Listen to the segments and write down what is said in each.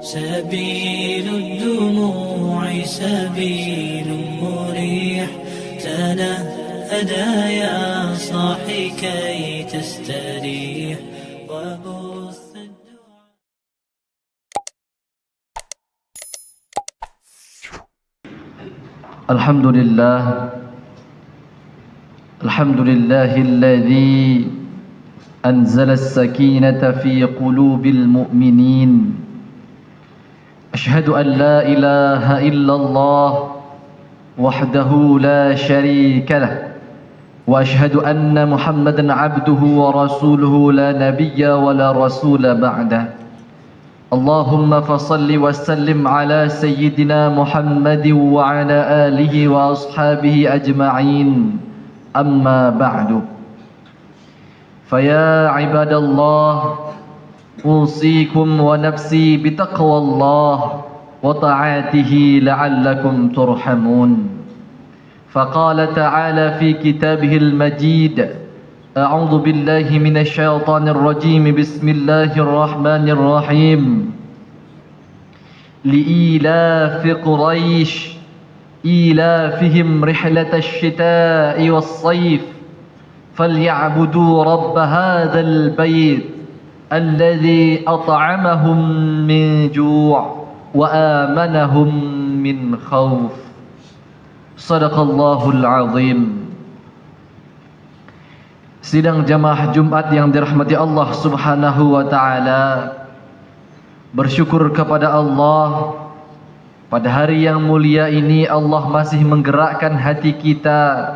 سبيل الدموع سبيل مريح، تنهدى يا صاحي كي تستريح وبث الدعاء. الحمد لله الذي أنزل السكينة في قلوب المؤمنين. أشهد أن لا إله إلا الله وحده لا شريك له، وأشهد أن محمدا عبده ورسوله لا نبي ولا رسول بعده. اللهم فصل وسلم على سيدنا محمد وعلى آله وأصحابه أجمعين. أما بعد، فيا عباد الله، أوصيكم ونفسي بتقوى الله وطاعته لعلكم ترحمون. فقال تعالى في كتابه المجيد: أعوذ بالله من الشيطان الرجيم، بسم الله الرحمن الرحيم. لإيلاف قريش إيلافهم رحلة الشتاء والصيف فليعبدوا رب هذا البيت الذي أطعمهم من جوع وآمنهم من خوف. صدق الله العظيم. Sidang jamaah Jumat yang dirahmati Allah Subhanahu wa taala, bersyukur kepada Allah pada hari yang mulia ini Allah masih menggerakkan hati kita.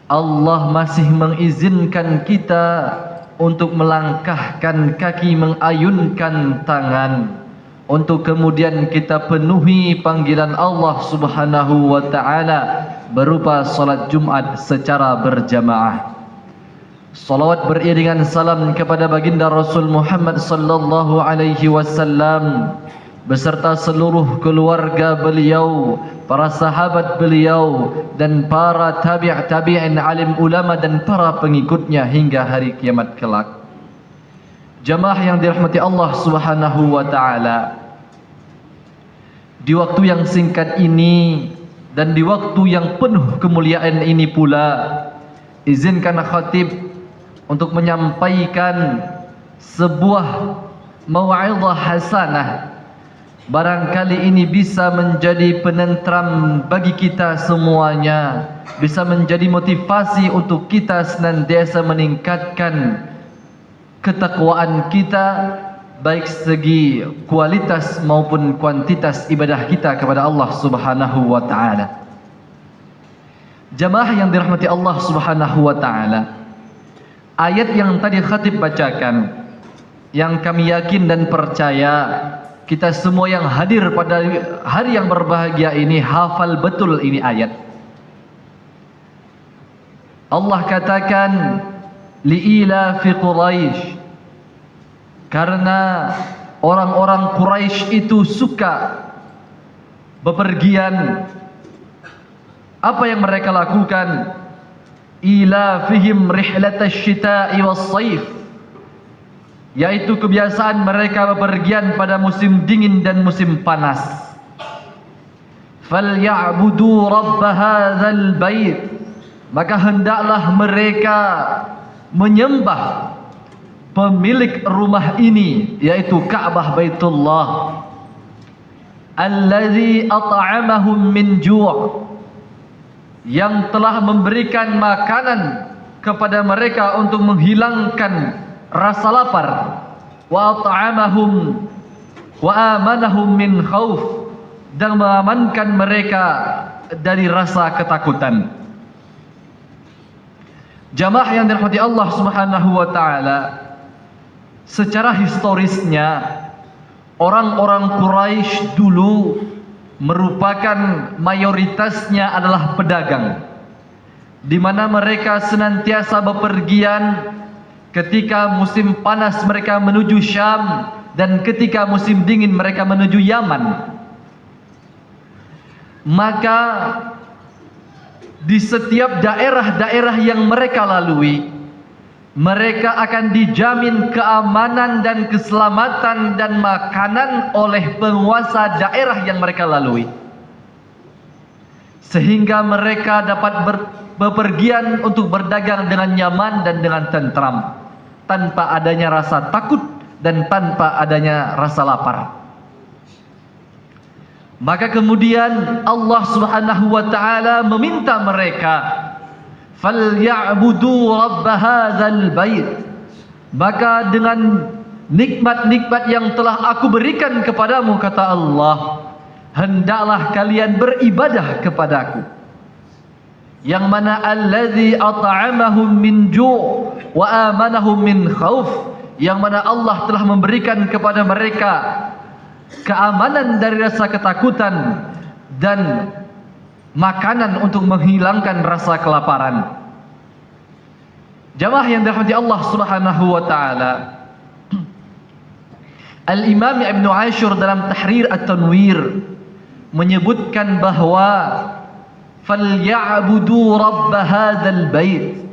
Allah masih mengizinkan kita untuk melangkahkan kaki, mengayunkan tangan, untuk kemudian kita penuhi panggilan Allah Subhanahu wa taala berupa salat Jumat secara berjamaah. Salawat beriringan salam kepada baginda Rasul Muhammad sallallahu alaihi wasallam beserta seluruh keluarga beliau, para sahabat beliau, dan para tabi'in, alim ulama dan para pengikutnya hingga hari kiamat kelak. Jamaah yang dirahmati Allah Subhanahu wa taala, di waktu yang singkat ini dan di waktu yang penuh kemuliaan ini pula, izinkan khatib untuk menyampaikan sebuah mau'izah hasanah. Barangkali ini bisa menjadi penentram bagi kita semuanya, bisa menjadi motivasi untuk kita senantiasa meningkatkan ketakwaan kita, baik segi kualitas maupun kuantitas ibadah kita kepada Allah Subhanahu wa taala. Jamaah yang dirahmati Allah Subhanahu wa taala, ayat yang tadi khatib bacakan, yang kami yakin dan percaya kita semua yang hadir pada hari yang berbahagia ini hafal betul ini ayat. Allah katakan li'ilafi Quraisy, karena orang-orang Quraisy itu suka bepergian. Apa yang mereka lakukan? Ilafihim rihlatash shita'i was-sayf, yaitu kebiasaan mereka bepergian pada musim dingin dan musim panas. Falyabudu rabb hadzal bait, maka hendaklah mereka menyembah pemilik rumah ini, yaitu Ka'bah Baitullah, allazi at'amahum min ju', yang telah memberikan makanan kepada mereka untuk menghilangkan rasa lapar, wa at'amahum wa amanahum min khauf, dan mengamankan mereka dari rasa ketakutan. Jamaah yang dirahmati Allah Subhanahu wa taala, secara historisnya orang-orang Quraisy dulu merupakan mayoritasnya adalah pedagang, di mana mereka senantiasa bepergian. Ketika musim panas mereka menuju Syam, dan ketika musim dingin mereka menuju Yaman. Maka di setiap daerah-daerah yang mereka lalui, mereka akan dijamin keamanan dan keselamatan dan makanan oleh penguasa daerah yang mereka lalui, sehingga mereka dapat bepergian untuk berdagang dengan nyaman dan dengan tentram, tanpa adanya rasa takut dan tanpa adanya rasa lapar. Maka kemudian Allah Subhanahu wa taala meminta mereka, "Falyabudu rabb hadzal bait." Maka dengan nikmat-nikmat yang telah aku berikan kepadamu, kata Allah, hendaklah kalian beribadah kepadaku, yang mana alladzi at'amahum min ju' wa amanahum min khauf, yang mana Allah telah memberikan kepada mereka keamanan dari rasa ketakutan dan makanan untuk menghilangkan rasa kelaparan. Jamaah yang dirahmati Allah Subhanahu wa taala, Al-Imam Ibnu Ashur dalam Tahrir At-Tanwir menyebutkan bahwa falyabudu rabb hadzal bait,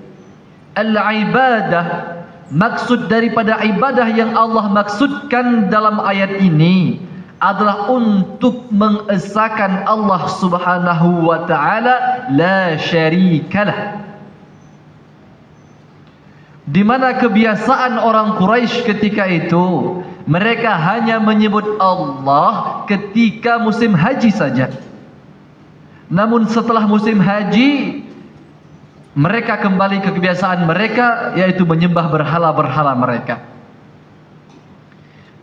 al-ibadah, maksud daripada ibadah yang Allah maksudkan dalam ayat ini adalah untuk mengesahkan Allah Subhanahu wa taala la syarikalah. Di mana kebiasaan orang Quraisy ketika itu, mereka hanya menyebut Allah ketika musim haji saja. Namun setelah musim haji, mereka kembali ke kebiasaan mereka, yaitu menyembah berhala-berhala mereka.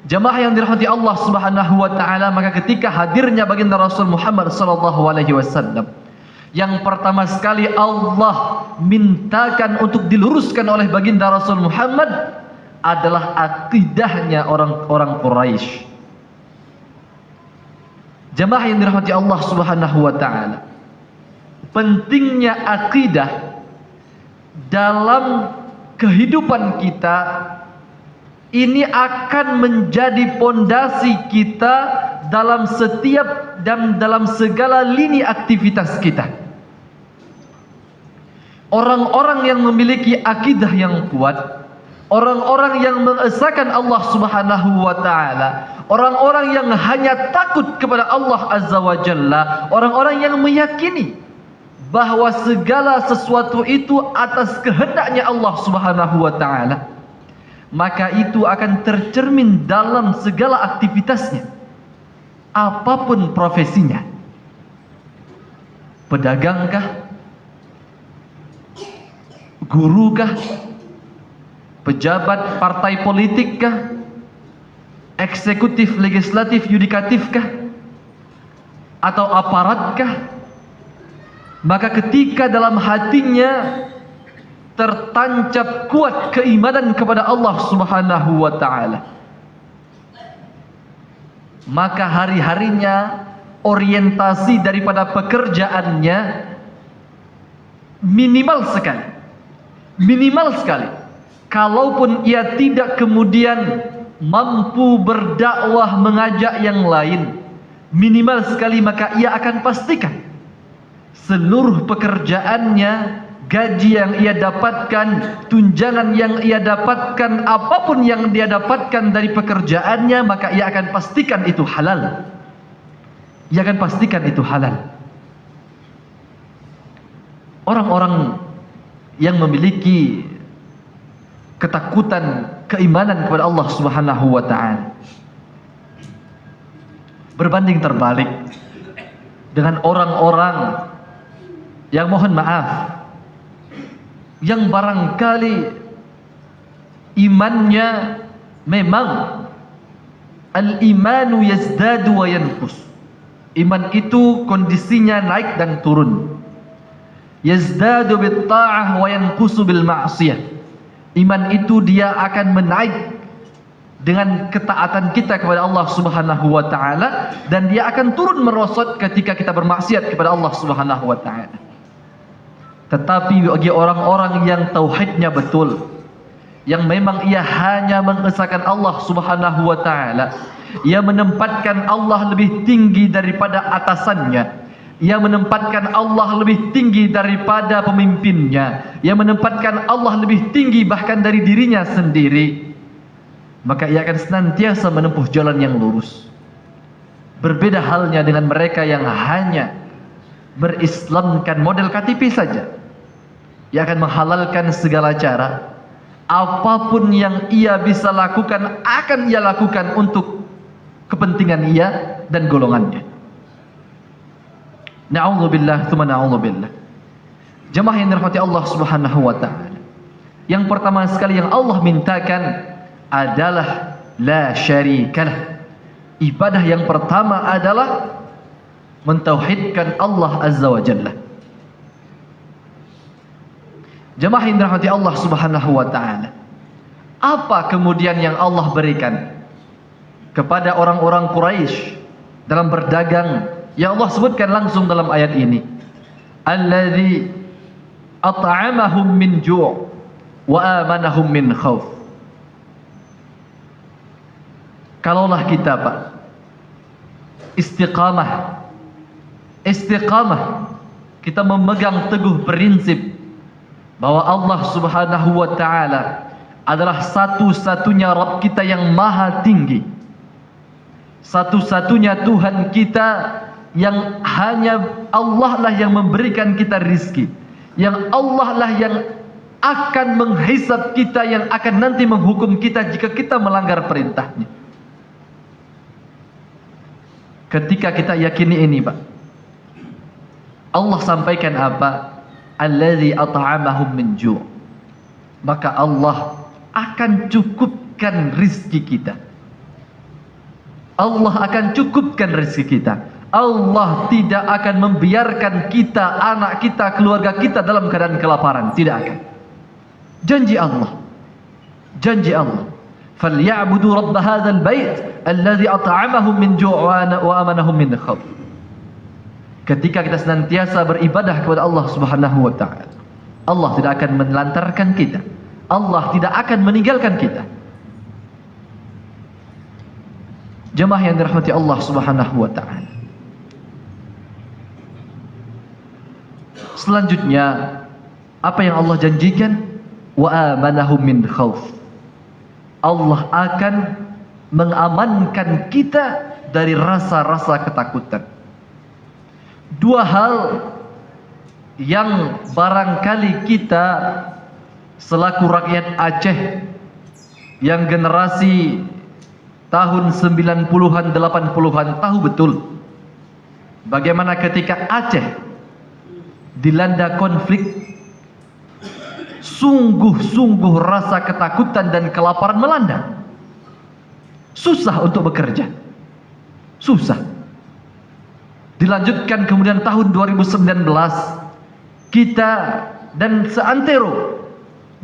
Jamaah yang dirahmati Allah Subhanahu wa taala, maka ketika hadirnya baginda Rasul Muhammad sallallahu alaihi wasallam, yang pertama sekali Allah mintakan untuk diluruskan oleh baginda Rasul Muhammad adalah akidahnya orang-orang Quraisy. Jamaah yang dirahmati Allah Subhanahu wa taala, pentingnya akidah dalam kehidupan kita ini akan menjadi pondasi kita dalam setiap dan dalam segala lini aktivitas kita. Orang-orang yang memiliki akidah yang kuat, orang-orang yang mengesahkan Allah Subhanahu wa taala, orang-orang yang hanya takut kepada Allah Azza wa Jalla, orang-orang yang meyakini bahwa segala sesuatu itu atas kehendaknya Allah Subhanahu wa taala, maka itu akan tercermin dalam segala aktivitasnya, apapun profesinya. Pedagangkah, gurukah, pejabat partai politikkah, eksekutif, legislatif, yudikatifkah, atau aparatkah, maka ketika dalam hatinya tertancap kuat keimanan kepada Allah Subhanahu wa taala, maka hari-harinya orientasi daripada pekerjaannya minimal sekali. Kalaupun ia tidak kemudian mampu berdakwah mengajak yang lain, minimal sekali maka ia akan pastikan seluruh pekerjaannya, gaji yang ia dapatkan, tunjangan yang ia dapatkan, apapun yang dia dapatkan dari pekerjaannya, maka ia akan pastikan itu halal. Ia akan pastikan itu halal. Orang-orang yang memiliki ketakutan, keimanan kepada Allah Subhanahu wa taala berbanding terbalik dengan orang-orang yang mohon maaf, yang barangkali imannya memang al-imanu yazdadu wa yanqus. Iman itu kondisinya naik dan turun. Yazdadu bit ta'ah wa yanqusu bil ma'siyah. Iman itu dia akan menaik dengan ketaatan kita kepada Allah Subhanahu wa taala, dan dia akan turun merosot ketika kita bermaksiat kepada Allah Subhanahu wa taala. Tetapi bagi orang-orang yang tauhidnya betul, yang memang ia hanya mengesahkan Allah Subhanahu wa taala, ia menempatkan Allah lebih tinggi daripada atasannya, yang menempatkan Allah lebih tinggi daripada pemimpinnya, yang menempatkan Allah lebih tinggi bahkan dari dirinya sendiri, maka ia akan senantiasa menempuh jalan yang lurus. Berbeda halnya dengan mereka yang hanya berislamkan model KTP saja. Ia akan menghalalkan segala cara. Apapun yang ia bisa lakukan akan ia lakukan untuk kepentingan ia dan golongannya. Na'udzubillah tsumma na'udzubillah. Jemaah yang dirahmati Allah Subhanahu wa taala. Yang pertama sekali yang Allah mintakan adalah la syarikalah. Ibadah yang pertama adalah mentauhidkan Allah Azza wa Jalla. Jemaah yang dirahmati Allah Subhanahu wa taala. Apa kemudian yang Allah berikan kepada orang-orang Quraisy dalam berdagang yang Allah sebutkan langsung dalam ayat ini? Alladzi at'amahum min ju' wa amanahum min khauf. Kalaulah kita, Pak, istiqamah, kita memegang teguh prinsip bahwa Allah Subhanahu wa taala adalah satu-satunya Rabb kita yang maha tinggi, satu-satunya Tuhan kita, yang hanya Allah lah yang memberikan kita rizki, yang Allah lah yang akan menghisab kita, yang akan nanti menghukum kita jika kita melanggar perintahnya. Ketika kita yakini ini, Pak, Allah sampaikan apa? Alladzi at'amahum min ju'. Maka Allah akan cukupkan rizki kita. Allah akan cukupkan rizki kita. Allah tidak akan membiarkan kita, anak kita, keluarga kita dalam keadaan kelaparan. Tidak akan. Janji Allah. Janji Allah. فَلْيَعْبُدُوا رَبَّ هَذَا الْبَيْتِ الَّذِي أَطْعَمَهُمْ مِنْ جُوعٍ وَآمَنَهُمْ مِنْ خَوْفٍ. Ketika kita senantiasa beribadah kepada Allah Subhanahu wa taala, Allah tidak akan menelantarkan kita. Allah tidak akan meninggalkan kita. Jemaah yang dirahmati Allah Subhanahu wa taala. Selanjutnya, apa yang Allah janjikan? Wa amanahum min khauf. Allah akan mengamankan kita dari rasa-rasa ketakutan. Dua hal yang barangkali kita selaku rakyat Aceh yang generasi tahun 90-an 80-an tahu betul bagaimana ketika Aceh dilanda konflik, sungguh-sungguh rasa ketakutan dan kelaparan melanda. Susah untuk bekerja, susah. Dilanjutkan kemudian tahun 2019, kita dan seantero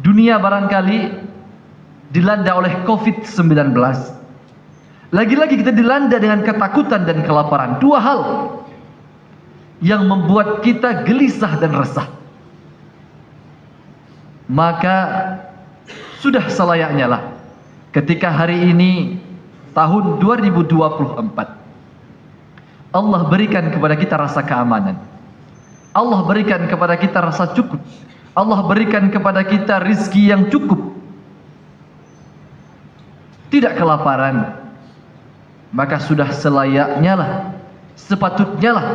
dunia barangkali dilanda oleh COVID-19. Lagi-lagi kita dilanda dengan ketakutan dan kelaparan. Dua hal yang membuat kita gelisah dan resah. Maka sudah selayaknya lah ketika hari ini tahun 2024 Allah berikan kepada kita rasa keamanan, Allah berikan kepada kita rasa cukup, Allah berikan kepada kita rizki yang cukup, tidak kelaparan. Maka sudah selayaknya lah, sepatutnya lah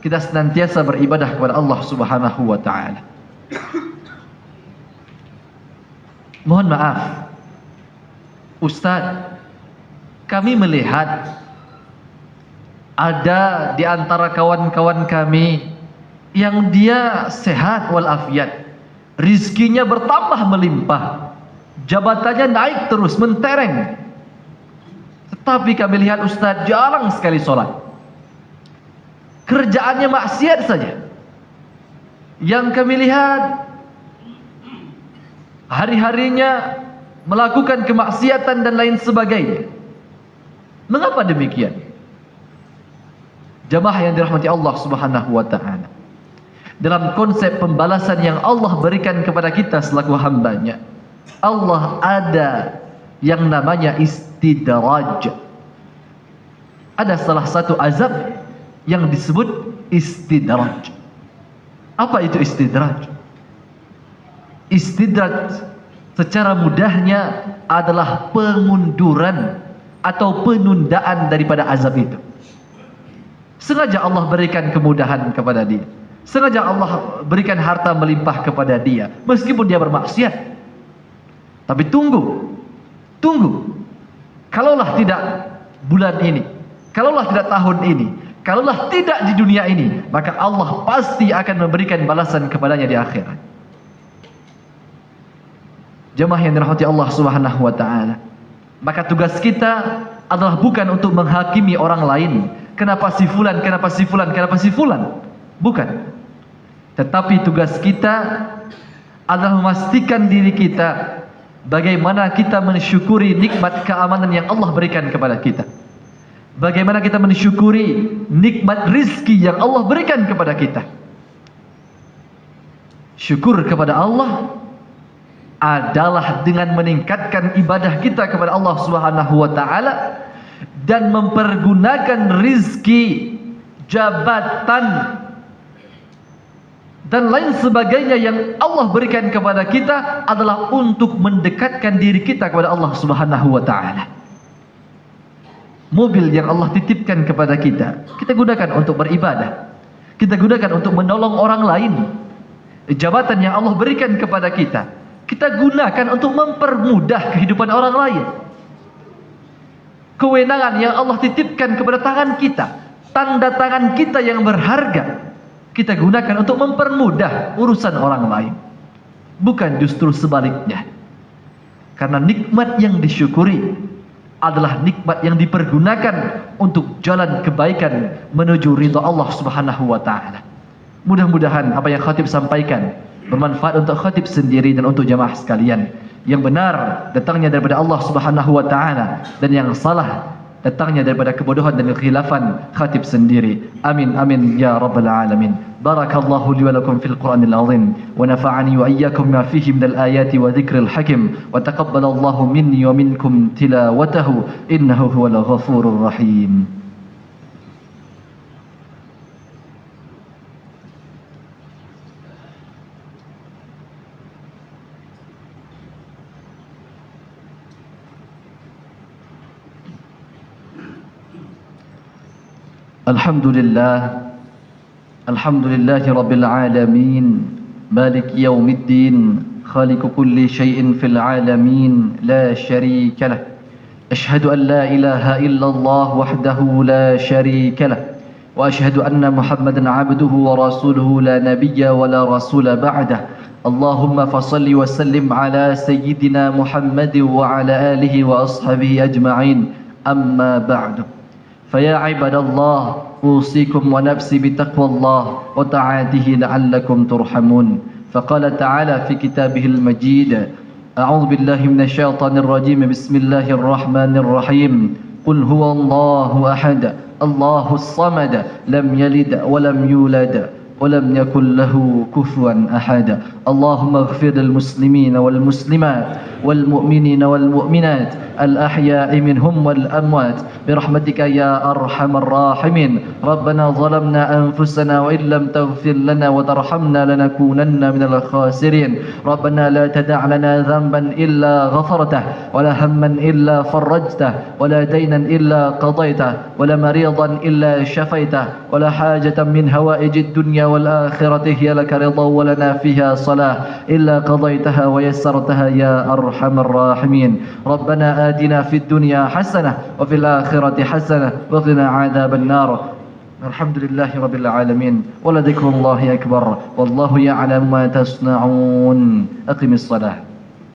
kita senantiasa beribadah kepada Allah Subhanahu wa taala. Mohon maaf, Ustaz, kami melihat ada di antara kawan-kawan kami yang dia sehat walafiat, rizkinya bertambah melimpah, jabatannya naik terus mentereng, tetapi kami lihat Ustaz jarang sekali sholat, kerjaannya maksiat saja. Yang kami lihat hari-harinya melakukan kemaksiatan dan lain sebagainya. Mengapa demikian? Jamaah yang dirahmati Allah Subhanahu wa taala, dalam konsep pembalasan yang Allah berikan kepada kita selaku hambanya, Allah ada yang namanya istidraj. Ada salah satu azab yang disebut istidraj. Apa itu istidraj? Istidraj secara mudahnya adalah pengunduran atau penundaan daripada azab itu. Sengaja Allah berikan kemudahan kepada dia. Sengaja Allah berikan harta melimpah kepada dia, meskipun dia bermaksiat. Tapi tunggu. Kalaulah tidak bulan ini, kalaulah tidak tahun ini, kalaulah tidak di dunia ini, maka Allah pasti akan memberikan balasan kepadanya di akhirat. Jemaah yang dirahmati Allah Subhanahu wa taala. Maka tugas kita adalah bukan untuk menghakimi orang lain. Kenapa si fulan, kenapa si fulan, kenapa si fulan? Bukan. Tetapi tugas kita adalah memastikan diri kita bagaimana kita mensyukuri nikmat keamanan yang Allah berikan kepada kita. Bagaimana kita mensyukuri nikmat rizki yang Allah berikan kepada kita. Syukur kepada Allah adalah dengan meningkatkan ibadah kita kepada Allah Subhanahu wa taala dan mempergunakan rizki, jabatan dan lain sebagainya yang Allah berikan kepada kita adalah untuk mendekatkan diri kita kepada Allah Subhanahu wa taala. Mobil yang Allah titipkan kepada kita, kita gunakan untuk beribadah. Kita gunakan untuk menolong orang lain. Jabatan yang Allah berikan kepada kita, kita gunakan untuk mempermudah kehidupan orang lain. Kewenangan yang Allah titipkan kepada tangan kita, tanda tangan kita yang berharga, kita gunakan untuk mempermudah urusan orang lain. Bukan justru sebaliknya. Karena nikmat yang disyukuri adalah nikmat yang dipergunakan untuk jalan kebaikan menuju ridha Allah Subhanahu wa taala. Mudah-mudahan apa yang khatib sampaikan bermanfaat untuk khatib sendiri dan untuk jamaah sekalian. Yang benar datangnya daripada Allah Subhanahu wa taala dan yang salah datangnya daripada kebodohan dan kekhilafan khatib sendiri. Amin amin ya rabbal alamin. Barakallahu li wa lakum fil Qur'anil azim wa nafa'ani wa iyyakum ma fihi minal ayati wa dzikril hakim wa taqabbalallahu minni wa minkum tilawatahu innahu huwal ghafurur rahim. Alhamdulillahi Rabbil Alamin Malik Yawmiddin Khaliqu kulli syai'in fil alamin La syarika lah Ashhadu an la ilaha illallah wahdahu la syarika lah Wa ashhadu anna Muhammadan abduhu wa rasuluhu la nabiyya wa la rasula ba'dah Allahumma fasalli wa sallim ala sayyidina Muhammad wa ala alihi wa ashabihi ajma'in Amma ba'du فيا عباد الله أوصيكم ونفسي بتقوى الله وطاعته لعلكم ترحمون فقال تعالى في كتابه المجيد أعوذ بالله من الشيطان الرجيم بسم الله الرحمن الرحيم قل هو الله أحد الله الصمد لم يلد ولم يولد ولم يكن له كفوا أحد اللهم اغفر للمسلمين والمسلمات والمؤمنين والمؤمنات الأحياء منهم والأموات برحمتك يا أرحم الراحمين ربنا ظلمنا أنفسنا وإن لم تغفر لنا وترحمنا لنكونن من الخاسرين ربنا لا تدع لنا ذنبا إلا غفرته ولا هما إلا فرجته ولا دينا إلا قضيته ولا مريضا إلا شفيته ولا حاجة من هوائج الدنيا والآخرة هي لك رضا ولنا فيها صلاة إلا قضيتها ويسرتها يا أرحم الراحمين ربنا آتنا في الدنيا حسنة وفي الآخرة حسنة وقنا عذاب النار الحمد لله رب العالمين ولذكر الله أكبر والله يعلم ما تصنعون أقم الصلاة